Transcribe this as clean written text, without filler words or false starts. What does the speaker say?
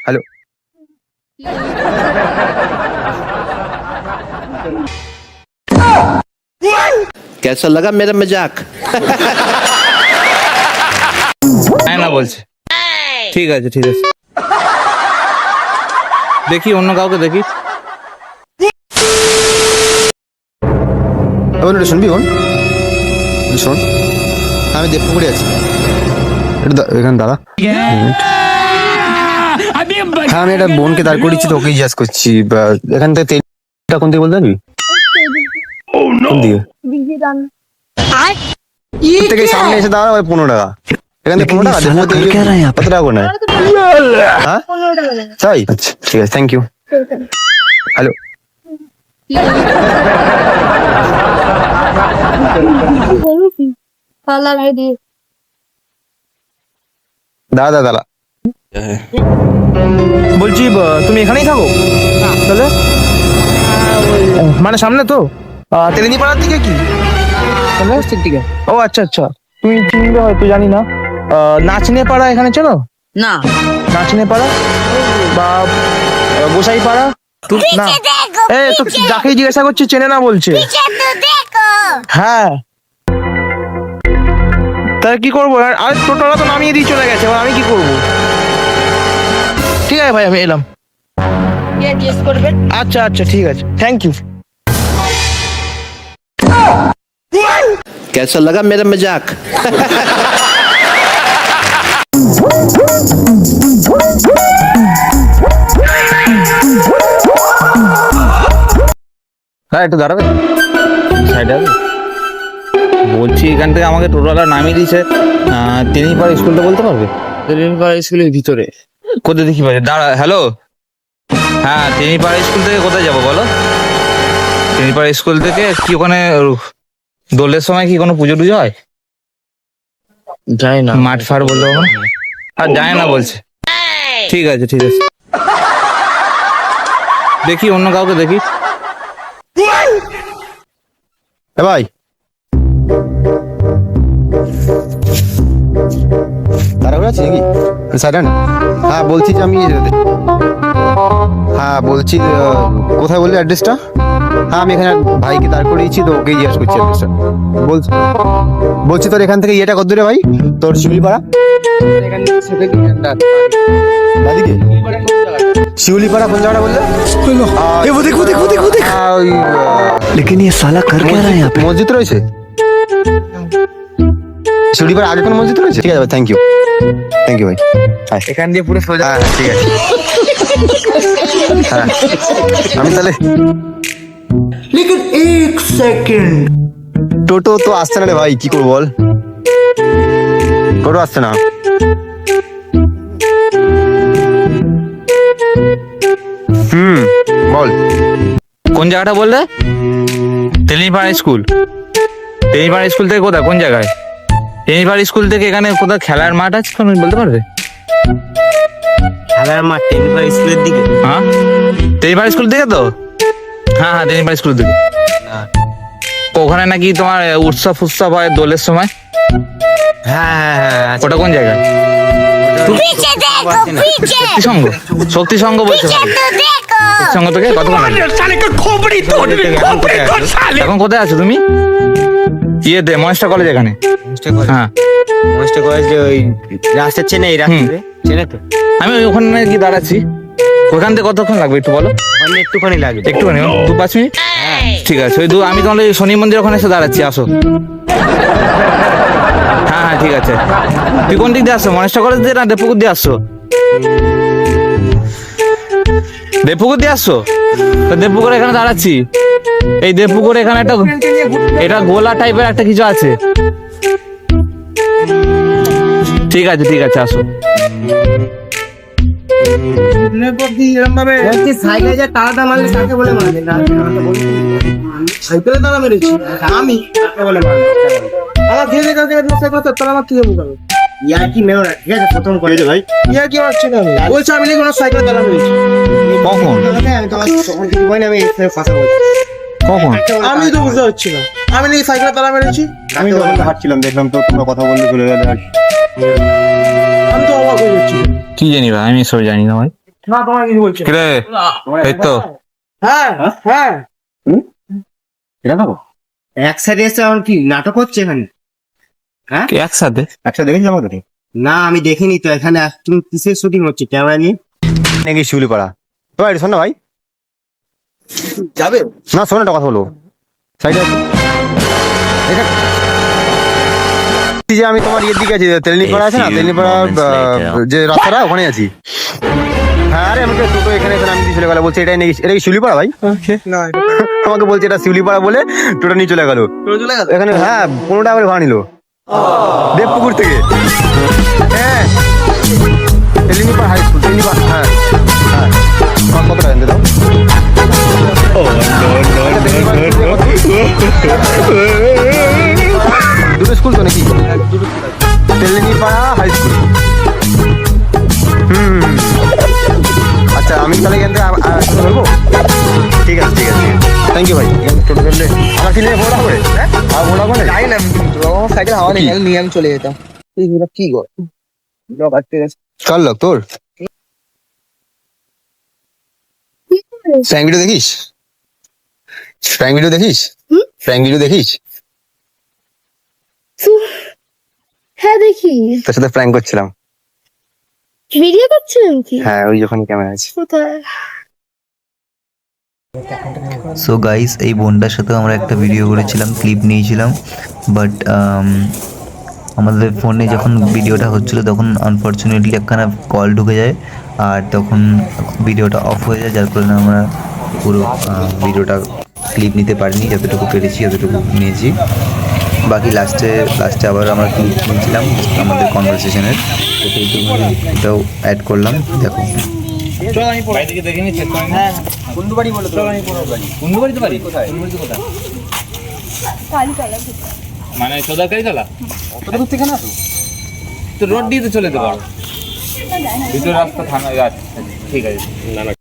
Hello कैसा लगा मेरा मजाक? না বলছে ঠিক আছে দেখি অন্য কাউকে দেখি। শুনবি শোন, আমি দেবপুকুরে আছি, এখানে দাঁড়া। হ্যাঁ আমি একটা বোনকে দাঁড় করেছি, তো ওকেই জিজ্ঞাসা করছি এখান থেকে তেলটা কোন দিকে বলতে পারবি? কোন দিকে থেকে সামনে এসে দাঁড়া, ওই 15 টাকা এখান থেকে 15 টাকা কত টাকা করে নেয়? হ্যাঁ তাই, আচ্ছা ঠিক আছে, থ্যাংক ইউ। হ্যালো দাদা বলছি তুমি এখানেই থাকো তাহলে? মানে সামনে তো তেলেনিপাড়ার দিকে কি দিকে? ও আচ্ছা তুমি চিনবে হয়তো, জানি না। নাচনে পাড়া এখানে চলো না, নাচনে পাড়া বা গোসাই পাড়া না, তো যাকে জিজ্ঞাসা করছি চেনে না বলছে। হ্যাঁ তাহলে কি করবো? আর টোটোটা তো নামিয়ে দিয়ে চলে গেছে, আমি কি করবো? ঠিক আছে ভাই, আমি এলাম। আচ্ছা ঠিক আছে, থ্যাংক ইউ। कैसा लगा मेरा मजाक? হ্যাঁ একটু দাঁড়াবে সাইডে আছে। বলছি এখান থেকে আমাকে টোটোটা নামিয়ে দিয়েছে, তেলিপাড়া স্কুলটা বলতে পারবে? তেলিপাড়া স্কুলের ভিতরে কোথায় দেখি পাবে? দাঁড়া, হ্যালো, হ্যাঁ তেলিপাড়া স্কুল থেকে কোথায় যাবো বলো? তেলিপাড়া স্কুল থেকে কি ওখানে দোলের সময় কি কোনো পুজো টুজো হয়? যায় না, মাঠ ফার বলতে পারবো না, আর যায় না বলছে। ঠিক আছে দেখি অন্য কাউকে দেখি। ভাই তাড়াহুড়ো আছে নাকি? সাইডান, হ্যাঁ বলছি যে আমি, হ্যাঁ বলছি কোথায় বললি অ্যাড্রেসটা? হ্যাঁ আমি এখানে ভাইকে দাঁড় করিয়েছি, তো ওকেই জিজ্ঞাসা করছি অ্যাড্রেসটা। বলছি তোর এখান থেকে ইয়েটা কত দূরে ভাই, তোর শিউলিপাড়া? দাদিকে শিউলিপাড়া কোন জায়গাটা বললে? लेकिन ये साला कर क्या रहा है यहाँ पे? মসজিদ রয়েছে শিউলিপাড়া আগে কোনো মসজিদ রয়েছে? ঠিক আছে ভাই, থ্যাংক ইউ ভাই। হ্যাঁ এখান দিয়ে পুরো সোজা। হ্যাঁ ঠিক আছে, হ্যাঁ আমি তাহলে। लेकिन एक सेकंड, টোটো তো আসছে না রে ভাই, কি করবো বল, টোটো আসছে না। বল কোন জায়গাটা বললে? তেলিপাড়া স্কুল থেকে কোথায়, কোন জায়গায়? তেলিপাড়া স্কুল থেকে এখানে কোথাও খেলার মাঠ আছে তুমি বলতে পারবে? খেলার মাঠ তেলিপাড়া স্কুলের দিকে? হ্যাঁ তেলিপাড়া স্কুল থেকে তো, হ্যাঁ তেলিপাড়া স্কুল থেকে। ওখানে নাকি তোমার উৎসব হয় দোলের সময়? হ্যাঁ ওটা কোন জায়গায়? শক্তি সংঘ বলছে। সঙ্গ থেকে কতক্ষণ এখন কোথায় আছো তুমি? ইয়েতে মহেশটা কলেজ, এখানে। হ্যাঁ মহেশটা কলেজ ওই রাস্তা চেনে, এই রাস্তা চেনে তো? আমি ওখানে কি দাঁড়াচ্ছি, ওখান থেকে কতক্ষণ লাগবে একটু বলো? একটুখানি লাগবে, 2-5 মিনিট। ঠিক আছে, আমি তাহলে শনি মন্দির ওখানে এসে দাঁড়াচ্ছি, আসো। হ্যাঁ ঠিক আছে। তুই কোন দিক দিয়ে আসছো, মহেশটা কলেজ দিয়ে না দেবপুকুর দিয়ে আসছো? দেবপুকুর দিয়ে আসছো তো? দেবপুকুর এখানে দাঁড়াচ্ছি, এই দেবপুকুর এখানে একটা এটা গোলা টাইপের একটা কিছু আছে। ঠিক আছে আসো। সাইকেলে যা তাড়াটা মারলে তাকে বলে মারবে না, সাইকেলে তাড়া মেরেছি আমি, তাকে বলে মারবে। আমার ধীরে ধীরে আমার কি যাবো ইয়ার কি মেরো না, ঠিক আছে প্রথম করে ভাই ইয়ার কি মারছি না আমি, বলছি আমি কোনো সাইকেলে তাড়া মেরেছি। কখন? আমি তোমার তখন কিছু বই না, আমি কথা বলছি। কখন? আমি তো বুঝতে পারছি না, আমি নাকি সাইকেলে তাড়া মেরেছি? আমি তো হাঁটছিলাম, দেখলাম তো তোমরা কথা বলতে চলে গেলে। আমি তো কি জানি ভাই, আমি সব জানি না ভাই। না তোমার কিছু বলছে না। কিরে, এই তো হ্যাঁ হ্যাঁ এটা দেখো এক সাইডে এসে এখন কি নাটক হচ্ছে এখানে? হ্যাঁ কি একসাথে? একসাথে দেখেছি আমাদের না আমি দেখিনি তো, এখানে তুমি কিসের শুটিং হচ্ছে ক্যামেরা নিয়ে? নাকি শিউলিপাড়া। তো ভাই শোন না ভাই, যাবে না শোন একটা কথা বলবো সাইডে যে আমি তোমার ইয়ের দিকে আছি, তেলনিপাড়া আছে না, তেলনিপাড়া যে রাস্তাটা ওখানে আছি। হ্যাঁ আরে আমাকে টোটো এখানে এখানে আমি দিয়ে চলে গেল, বলছে এটা নাকি এটা কি শিউলিপাড়া ভাই? না আমাকে বলছে এটা শিউলিপাড়া বলে টোটো নিয়ে চলে গেল চলে গেল। এখানে। হ্যাঁ 15 টাকা করে ভাড়া নিল দেবপুকুর থেকে। হ্যাঁ তেলিনিপাড়া হাই স্কুল, তেলিনিপাড়া। হ্যাঁ হ্যাঁ আমার কত টাকা দাও? দুটো স্কুল তো নাকি? তেলিনিপাড়া হাই স্কুল। আচ্ছা আমি তাহলে এখান থেকে ধরবো। ঠিক আছে ঠিক আছে, থ্যাংক ইউ ভাই। টোটো ধরলে আমার কি নিয়ে ভোড়া হবে? আর ভোড়া হবে না? যাই না আমার সাইকেল হাওয়া নেই, নিয়ে আমি চলে যেতাম। এইগুলো কি গো লোক আটকে গেছে। কার লোক তোর? ফ্র্যাঙ্ক ভিডিও দেখিস? ফ্র্যাঙ্ক ভিডিও দেখিস? ফ্র্যাঙ্ক ভিডিও দেখিস? হ্যাঁ দেখি। তোর সাথে প্র্যাঙ্ক করছিলাম। ভিডিও করছিলেন কি? হ্যাঁ ওই যখন ক্যামেরা আছে। কোথায়? সো গাইস, এই বোনটার সাথেও আমরা একটা ভিডিও করেছিলাম, ক্লিপ নিয়েছিলাম, বাট আমাদের ফোনে যখন ভিডিওটা হচ্ছিল তখন আনফর্চুনেটলি একখানা কল ঢুকে যায় আর তখন ভিডিওটা অফ হয়ে যায়, যার কারণে আমরা পুরো ভিডিওটা ক্লিপ নিতে পারিনি। যতটুকু পেরেছি যতটুকু নিয়েছি, বাকি লাস্টে আবার আমরা ক্লিপ নিয়েছিলাম আমাদের কনভারসেশনের, তো সেইটুকুটাও অ্যাড করলাম। দেখো চল আমি বাইরে থেকে দেখে নি, চেক করে নি। হ্যাঁ কুন্ডু বাড়ি বলে, চল আমি কোন বাড়ি, কুন্ডু বাড়িতে বাড়ি কোথায়? কুন্ডু বাড়িতে কোথায় মানে সদাকারি তলা? অত দূর থেকে না তো রোড দিয়ে তো চলে যেতে পারো, ভিতরে রাস্তা থানা। আচ্ছা ঠিক আছে। না না